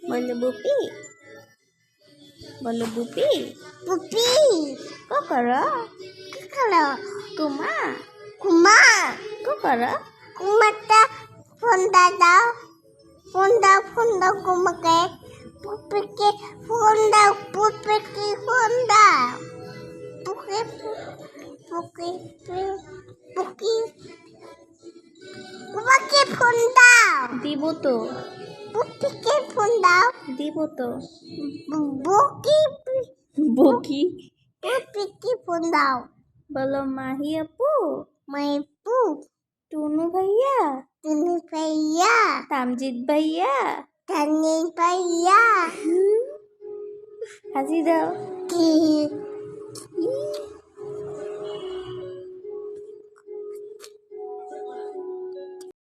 বলো বুপি, বলো বুপি, পুপি ককরা কালো কুমা কুমা ককরা কুমাটা ফোন দাও কুমাকে পুপিকে ফোন দাও পুপিকে ফোন দাও পুকি পুকি পুকি কুমাকে ফোন দাও দিব তো, পুপিকে ফোন দাও দিব তো, বুকি বকি পুপিকে ফোন দাও বলো মাহি আপু, मैं पू টুনু ভাইয়া, तुम भैया তামজিদ ভাইয়া, धनी भैया হাসি দাও। की